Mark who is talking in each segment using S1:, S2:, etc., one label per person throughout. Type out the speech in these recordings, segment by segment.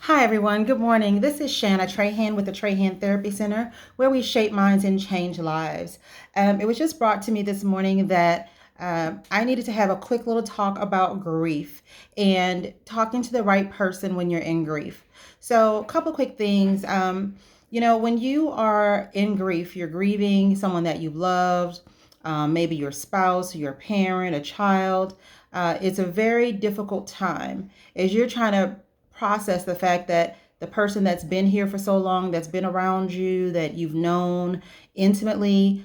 S1: Hi, everyone. Good morning. This is Shanna Trahan with the Trahan Therapy Center, where we shape minds and change lives. It was just brought to me this morning that I needed to have a quick little talk about grief and talking to the right person when you're in grief. So, a couple quick things. When you are in grief, you're grieving someone that you loved, maybe your spouse, your parent, a child. It's a very difficult time as you're trying to process the fact that the person that's been here for so long, that's been around you, that you've known intimately,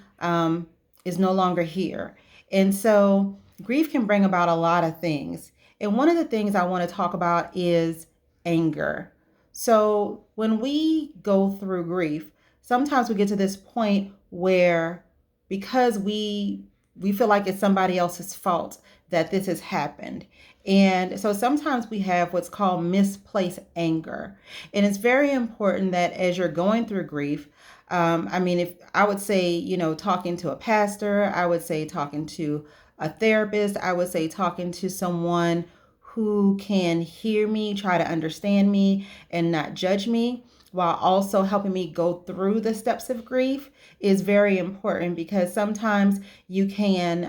S1: is no longer here. And so grief can bring about a lot of things. And one of the things I want to talk about is anger. So when we go through grief, sometimes we get to this point where because we feel like it's somebody else's fault that this has happened. And so sometimes we have what's called misplaced anger. And it's very important that as you're going through grief, if I would say, talking to a pastor, I would say talking to a therapist, I would say talking to someone who can hear me, try to understand me, and not judge me, while also helping me go through the steps of grief is very important because sometimes you can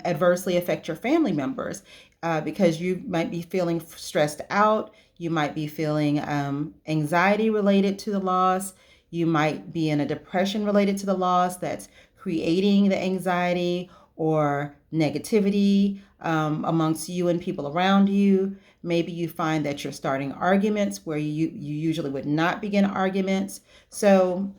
S1: adversely affect your family members because you might be feeling stressed out. You might be feeling anxiety related to the loss. You might be in a depression related to the loss that's creating the anxiety or negativity amongst you and people around you. Maybe you find that you're starting arguments where you usually would not begin arguments. So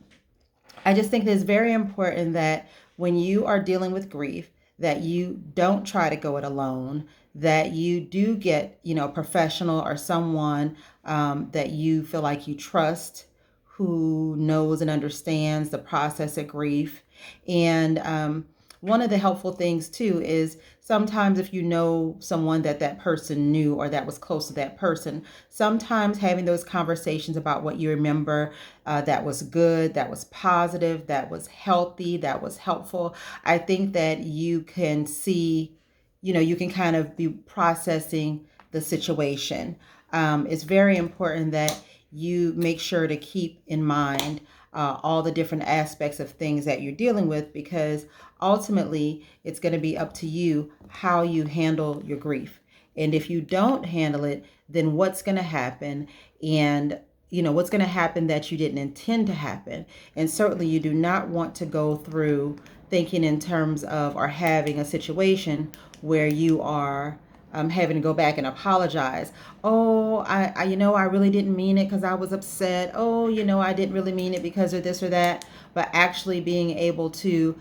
S1: I just think it's very important that when you are dealing with grief, that you don't try to go it alone, that you do get, a professional or someone that you feel like you trust who knows and understands the process of grief. And one of the helpful things too is sometimes if you know someone that person knew or that was close to that person, sometimes having those conversations about what you remember that was good, that was positive, that was healthy, that was helpful. I think that you can see, you can kind of be processing the situation. It's very important that you make sure to keep in mind all the different aspects of things that you're dealing with because ultimately it's going to be up to you how you handle your grief. And if you don't handle it, then what's going to happen? And what's going to happen that you didn't intend to happen. And certainly you do not want to go through thinking in terms of or having a situation where you are having to go back and apologize. Oh, I really didn't mean it because I was upset. Oh, I didn't really mean it because of this or that. But actually being able to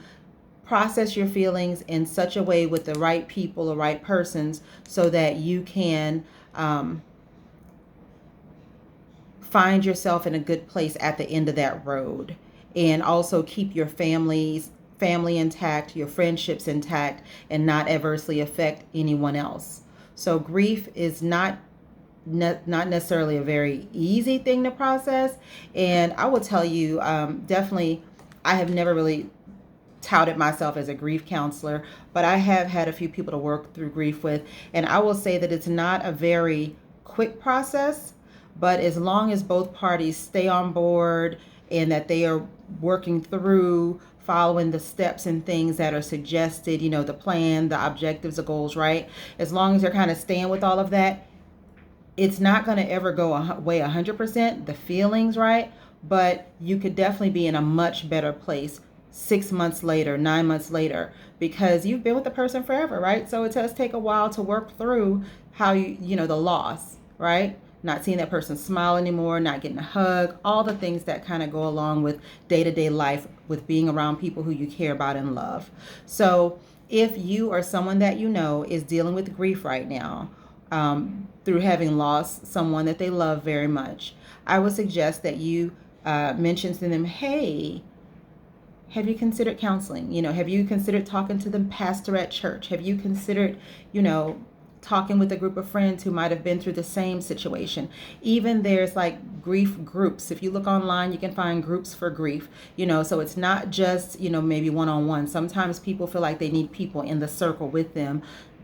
S1: process your feelings in such a way with the right people or right persons so that you can find yourself in a good place at the end of that road and also keep your family intact, your friendships intact, and not adversely affect anyone else. So grief is not necessarily a very easy thing to process. And I will tell you, definitely, I have never really touted myself as a grief counselor, but I have had a few people to work through grief with. And I will say that it's not a very quick process, but as long as both parties stay on board and that they are working through following the steps and things that are suggested, the plan, the objectives, the goals, right? As long as they're kind of staying with all of that, it's not going to ever go away 100%, the feelings, right? But you could definitely be in a much better place 6 months later, 9 months later, because you've been with the person forever, right? So it does take a while to work through how the loss, right? Not seeing that person smile anymore, not getting a hug, all the things that kind of go along with day to day life with being around people who you care about and love. So if you or someone that you know is dealing with grief right now, through having lost someone that they love very much, I would suggest that you mention to them, hey, have you considered counseling? Have you considered talking to the pastor at church? Have you considered, talking with a group of friends who might have been through the same situation? Even there's like grief groups. If you look online, you can find groups for grief, so it's not just, maybe one on one. Sometimes people feel like they need people in the circle with them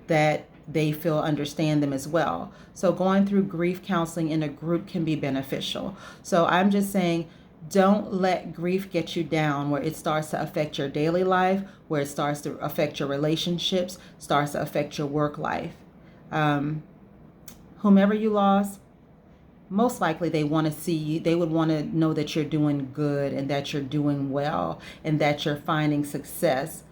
S1: that they feel understand them as well. So going through grief counseling in a group can be beneficial. So I'm just saying, don't let grief get you down where it starts to affect your daily life, where it starts to affect your relationships, starts to affect your work life. Um, Whomever you lost, most likely they want to see you, they would want to know that you're doing good and that you're doing well and that you're finding success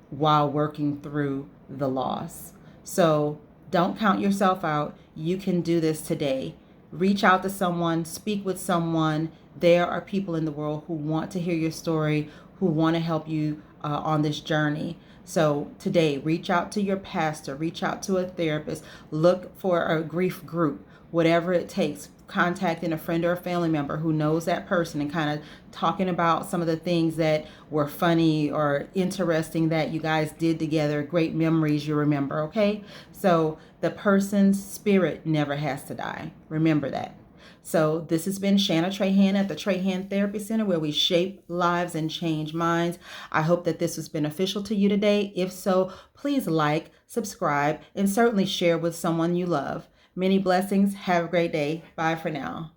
S1: while working through the loss. So don't count yourself out. You can do this today. Reach out to someone, speak with someone. There are people in the world who want to hear your story, who want to help you on this journey. So today, reach out to your pastor, reach out to a therapist, look for a grief group, whatever it takes. Contacting a friend or a family member who knows that person and kind of talking about some of the things that were funny or interesting that you guys did together, great memories you remember, okay? So the person's spirit never has to die. Remember that. So this has been Shanna Trahan at the Trahan Therapy Center, where we shape lives and change minds. I hope that this was beneficial to you today. If so, please like, subscribe, and certainly share with someone you love. Many blessings. Have a great day. Bye for now.